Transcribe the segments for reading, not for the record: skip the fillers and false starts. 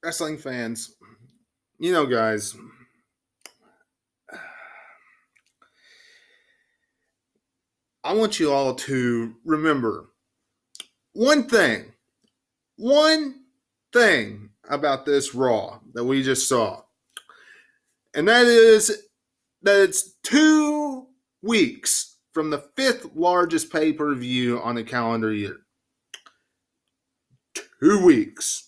wrestling fans, guys, I want you all to remember one thing about this Raw that we just saw. And that is that it's 2 weeks from the 5th largest pay-per-view on the calendar year. 2 weeks.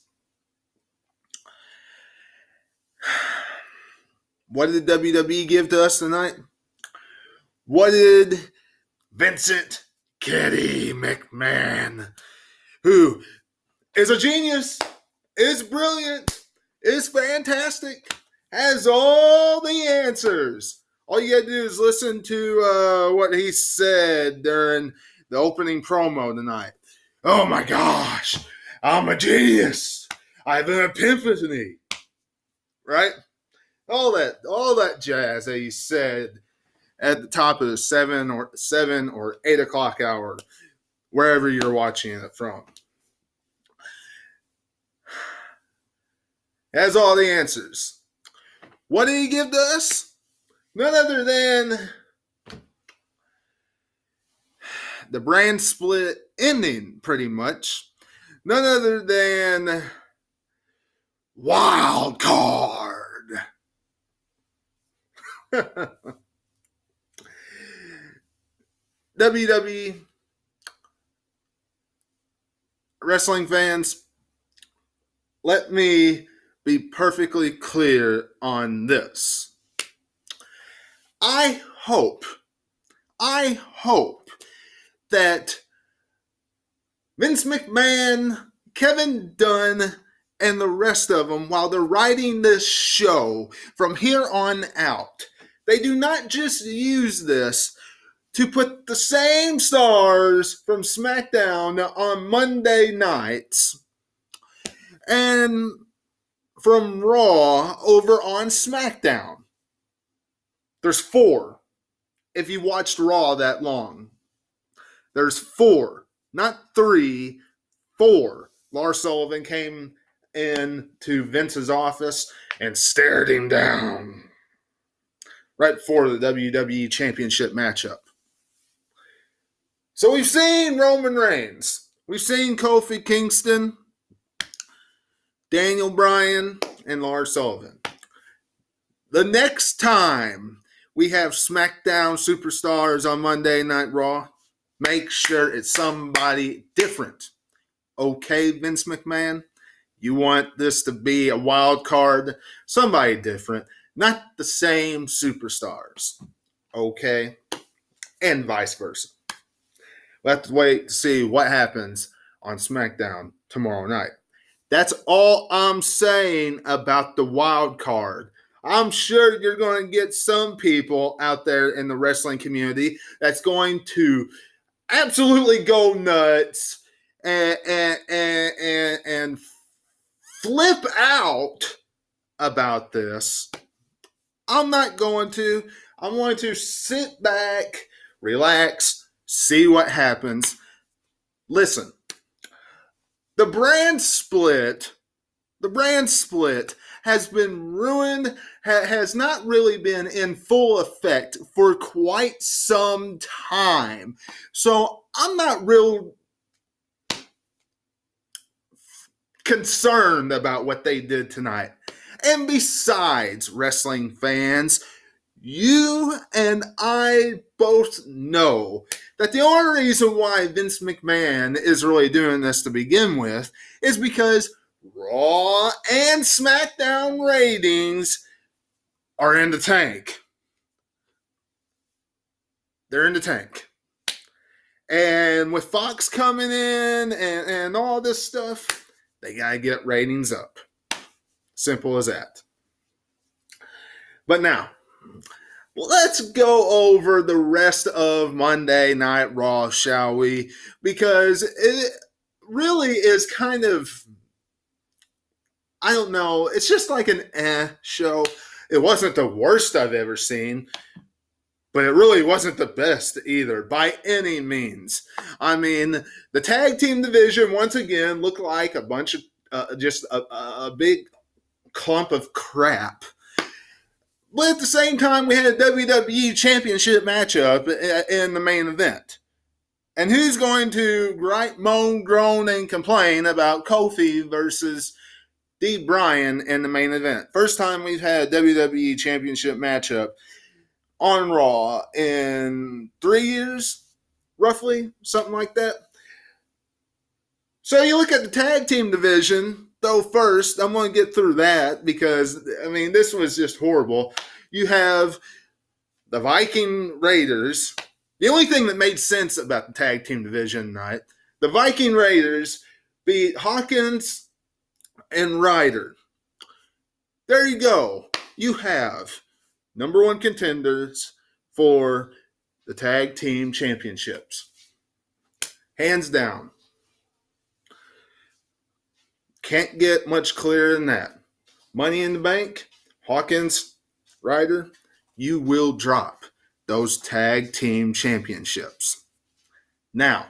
What did WWE give to us tonight? What did Vincent Kitty McMahon, who is a genius, is brilliant, is fantastic, has all the answers. All you got to do is listen to what he said during the opening promo tonight. Oh my gosh, I'm a genius. I have an epiphany. Right? All that jazz that he said at the top of the 7 or 8 o'clock hour, wherever you're watching it from. Has all the answers. What did he give to us? None other than the brand split ending, pretty much. None other than Wild Card. WWE wrestling fans, let me be perfectly clear on this. I hope that Vince McMahon, Kevin Dunn, and the rest of them, while they're writing this show from here on out, they do not just use this to put the same stars from SmackDown on Monday nights and from Raw over on SmackDown. There's 4. If you watched Raw that long, there's 4, not 3, 4. Lars Sullivan came into Vince's office and stared him down right before the WWE Championship matchup. So we've seen Roman Reigns. We've seen Kofi Kingston, Daniel Bryan, and Lars Sullivan. The next time we have SmackDown superstars on Monday Night Raw, make sure it's somebody different. Okay, Vince McMahon? You want this to be a wild card, somebody different, not the same superstars. Okay? And vice versa. We'll have to wait to see what happens on SmackDown tomorrow night. That's all I'm saying about the wild card. I'm sure you're going to get some people out there in the wrestling community that's going to absolutely go nuts and flip out about this. I'm not going to. I'm going to sit back, relax, see what happens. Listen, the brand split has been ruined, has not really been in full effect for quite some time. So I'm not real concerned about what they did tonight. And besides, wrestling fans, you and I both know that the only reason why Vince McMahon is really doing this to begin with is because Raw and SmackDown ratings are in the tank. They're in the tank. And with Fox coming in and all this stuff, they got to get ratings up. Simple as that. But now, let's go over the rest of Monday Night Raw, shall we? Because it really is kind of, I don't know, it's just like an show. It wasn't the worst I've ever seen, but it really wasn't the best either, by any means. I mean, the tag team division, once again, looked like a bunch of, just a big clump of crap. But at the same time, we had a WWE Championship matchup in the main event. And who's going to gripe, moan, groan, and complain about Kofi versus Dee Bryan in the main event? First time we've had a WWE Championship matchup on Raw in 3 years, roughly, something like that. So you look at the tag team division, though first, I'm going to get through that because, this was just horrible. You have the Viking Raiders. The only thing that made sense about the tag team division tonight, the Viking Raiders beat Hawkins and Ryder. There you go. You have number one contenders for the tag team championships. Hands down. Can't get much clearer than that. Money in the Bank, Hawkins, Ryder, you will drop those tag team championships. Now,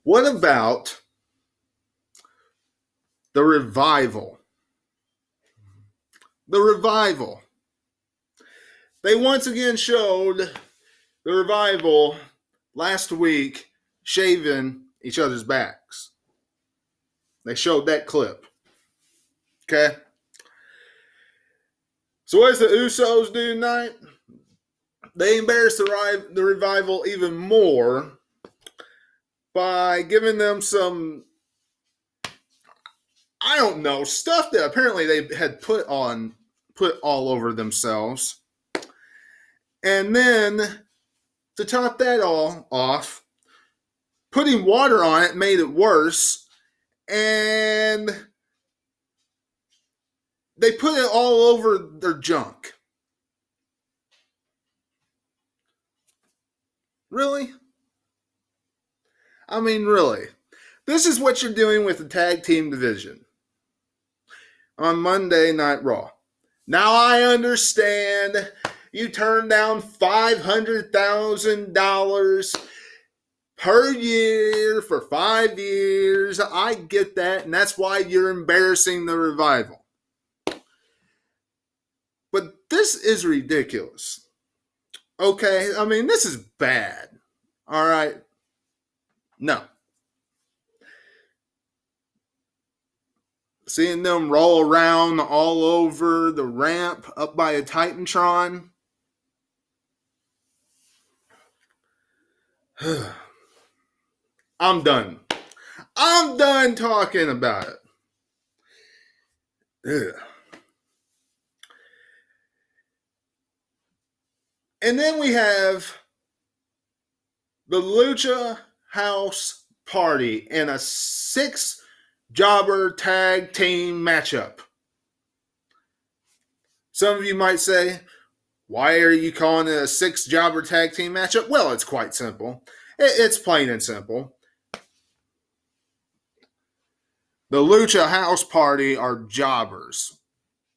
what about the Revival? The Revival. They once again showed the Revival last week shaving each other's backs. They showed that clip. Okay? So what does the Usos do tonight? They embarrass the Revival even more by giving them some, I don't know, stuff that apparently they had put all over themselves. And then to top that all off, putting water on it made it worse. And they put it all over their junk. Really? Really. This is what you're doing with the tag team division on Monday Night Raw. Now I understand you turned down $500,000 per year for 5 years. I get that, and that's why you're embarrassing the Revival. But this is ridiculous. Okay? This is bad. All right? No. Seeing them roll around all over the ramp up by a Titantron. I'm done. I'm done talking about it. Ugh. And then we have the Lucha House Party in a 6-jobber tag team matchup. Some of you might say, why are you calling it a 6-jobber tag team matchup? Well, it's quite simple. It's plain and simple. The Lucha House Party are jobbers.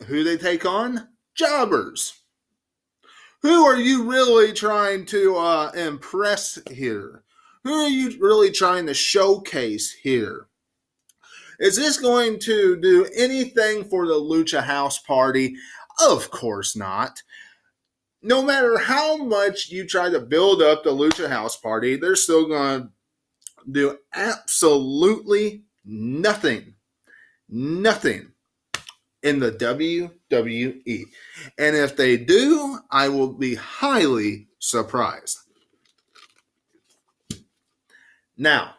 Who they take on? Jobbers. Who are you really trying to impress here? Who are you really trying to showcase here? Is this going to do anything for the Lucha House Party? Of course not. No matter how much you try to build up the Lucha House Party, they're still going to do absolutely nothing. Nothing in the WWE. And if they do, I will be highly surprised. Now,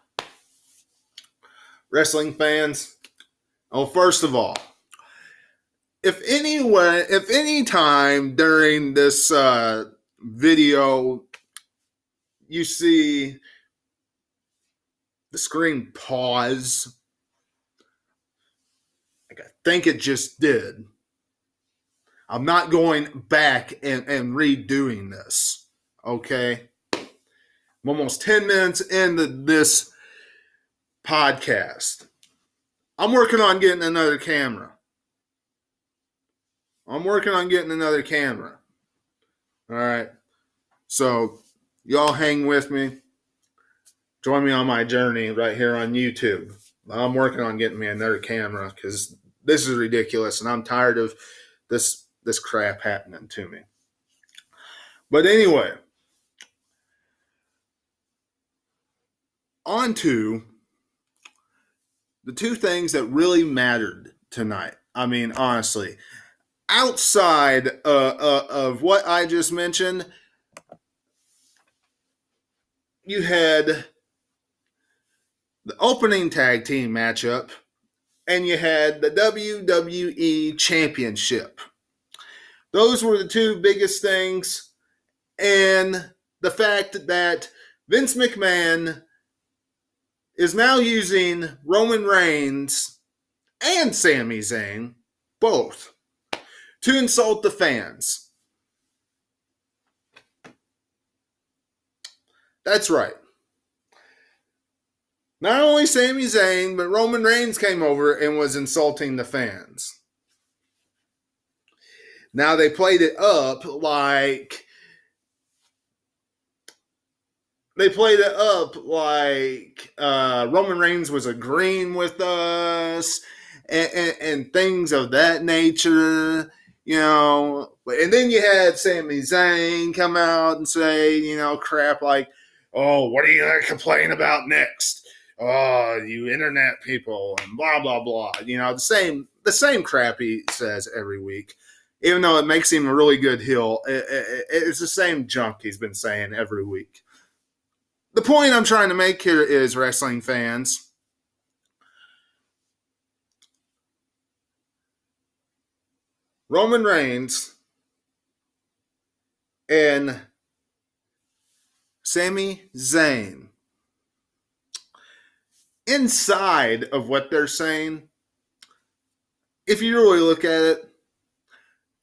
wrestling fans, first of all, if any time during this video you see the screen pause, like I think it just did, I'm not going back and redoing this, okay? I'm almost 10 minutes into this podcast. I'm working on getting another camera. All right. So, y'all hang with me. Join me on my journey right here on YouTube. I'm working on getting me another camera because this is ridiculous, and I'm tired of this crap happening to me. But anyway, on to the two things that really mattered tonight. I mean, honestly, outside of what I just mentioned, you had the opening tag team matchup, and you had the WWE Championship. Those were the two biggest things, and the fact that Vince McMahon is now using Roman Reigns and Sami Zayn, both, to insult the fans. That's right. Not only Sami Zayn, but Roman Reigns came over and was insulting the fans. Now they played it up like Roman Reigns was agreeing with us and things of that nature, you know. And then you had Sami Zayn come out and say, you know, crap like, oh, what are you going to complain about next? Oh, you internet people and blah, blah, blah. You know, the same crap he says every week. Even though it makes him a really good heel, it's the same junk he's been saying every week. The point I'm trying to make here is, wrestling fans, Roman Reigns and Sami Zayn, inside of what they're saying, if you really look at it,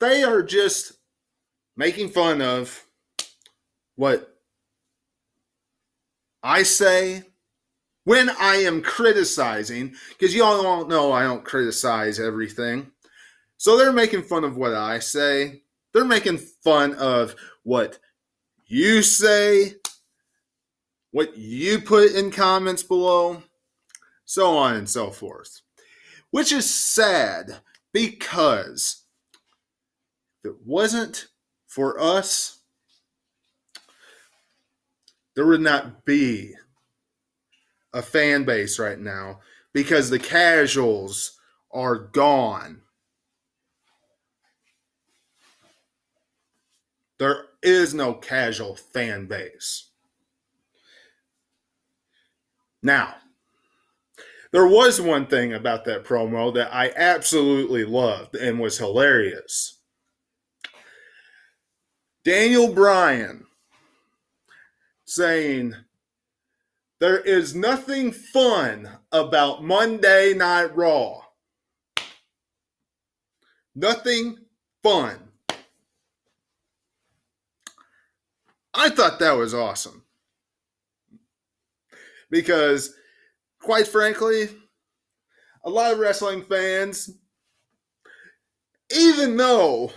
they are just making fun of what I say when I am criticizing, because you all don't know I don't criticize everything. So they're making fun of what I say. They're making fun of what you say, what you put in comments below, so on and so forth. Which is sad, because if it wasn't for us, there would not be a fan base right now, because the casuals are gone. There is no casual fan base. Now, there was one thing about that promo that I absolutely loved and was hilarious. Daniel Bryan saying, there is nothing fun about Monday Night Raw. Nothing fun. I thought that was awesome. Because, quite frankly, a lot of wrestling fans, even though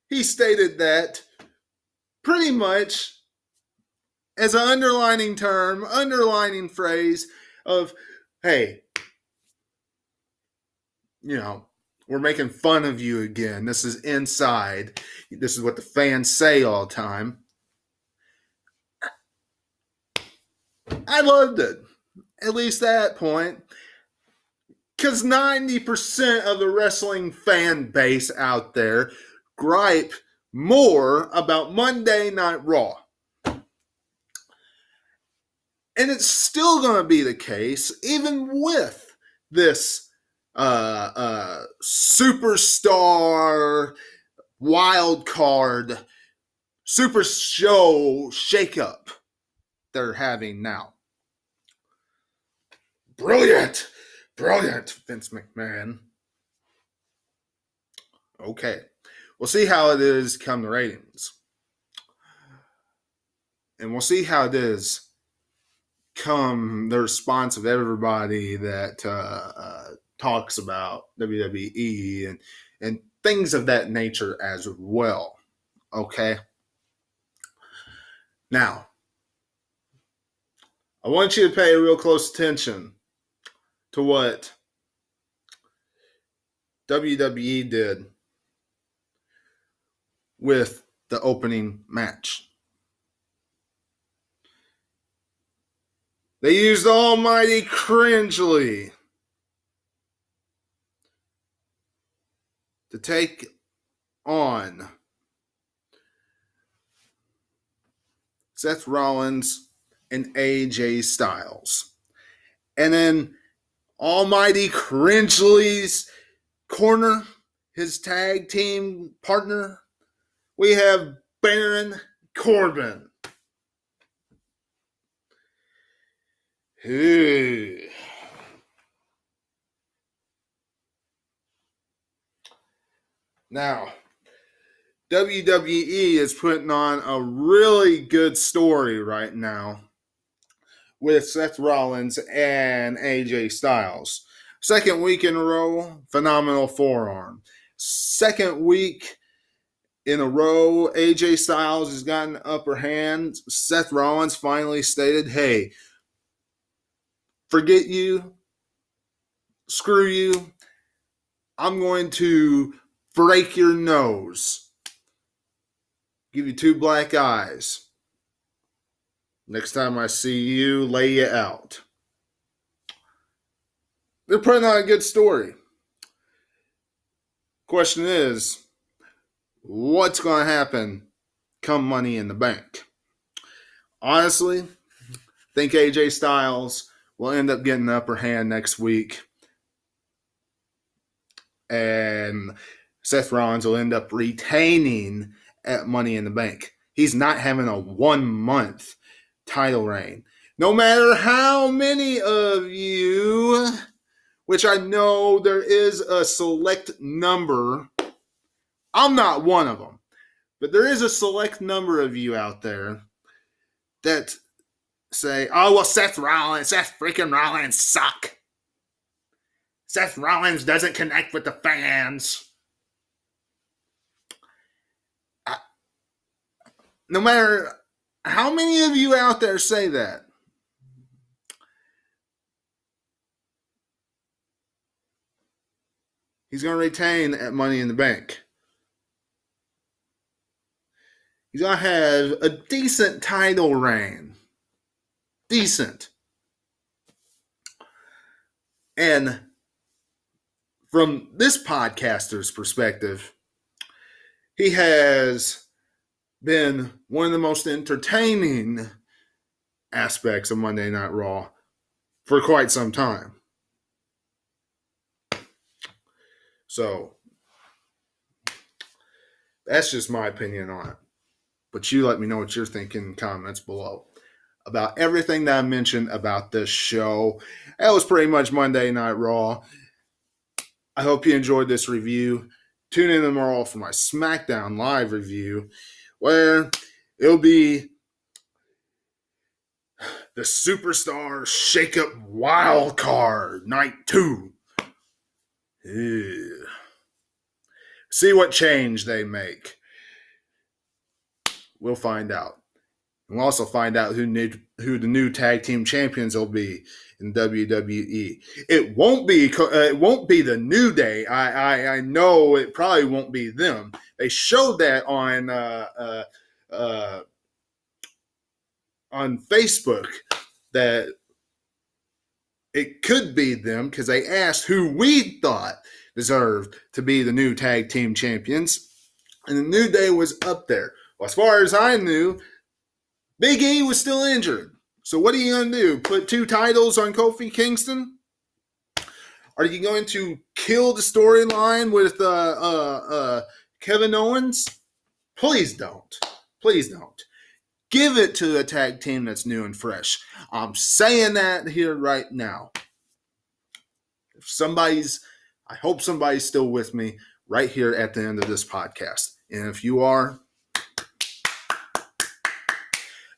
he stated that pretty much as an underlining term, underlining phrase of, hey, you know, we're making fun of you again. This is inside. This is what the fans say all the time. I loved it. At least that point. Because 90% of the wrestling fan base out there gripe more about Monday Night Raw. And it's still going to be the case, even with this superstar wild card super show shakeup they're having now. Brilliant, Vince McMahon. Okay, we'll see how it is come the ratings. And we'll see how it is come the response of everybody that talks about WWE and things of that nature as well. Okay? Now, I want you to pay real close attention to what WWE did with the opening match. They used Almighty Cringely to take on Seth Rollins and AJ Styles. And then Almighty Cringely's corner, his tag team partner, we have Baron Corbin. Now, WWE is putting on a really good story right now with Seth Rollins and AJ Styles. Second week in a row, phenomenal forearm. Second week in a row, AJ Styles has gotten the upper hand. Seth Rollins finally stated, hey, forget you, screw you, I'm going to break your nose, give you 2 black eyes. Next time I see you, lay you out. They're putting on a good story. Question is, what's going to happen come Money in the Bank? Honestly, I think AJ Styles will end up getting the upper hand next week. And Seth Rollins will end up retaining at Money in the Bank. He's not having a 1-month title reign. No matter how many of you, which I know there is a select number, I'm not one of them, but there is a select number of you out there that say, oh, well, Seth freaking Rollins suck. Seth Rollins doesn't connect with the fans. No matter how many of you out there say that, he's going to retain at Money in the Bank. He's going to have a decent title reign. Decent. And from this podcaster's perspective, he has been one of the most entertaining aspects of Monday Night Raw for quite some time. So, that's just my opinion on it. But you let me know what you're thinking in the comments below about everything that I mentioned about this show. That was pretty much Monday Night Raw. I hope you enjoyed this review. Tune in tomorrow for my SmackDown Live review, where it'll be the Superstar Shakeup Wild Card Night 2. Ew. See what change they make. We'll find out. And we'll also find out who the new tag team champions will be in WWE. It won't be the New Day. I know it probably won't be them. They showed that on Facebook that it could be them, because they asked who we thought deserved to be the new tag team champions, and the New Day was up there. Well, as far as I knew, Big E was still injured. So what are you going to do? Put 2 titles on Kofi Kingston? Are you going to kill the storyline with Kevin Owens? Please don't. Please don't. Give it to a tag team that's new and fresh. I'm saying that here right now. I hope somebody's still with me right here at the end of this podcast. And if you are,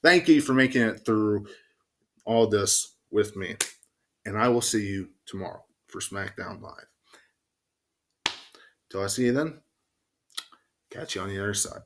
thank you for making it through all this with me. And I will see you tomorrow for SmackDown Live. Till I see you then, catch you on the other side.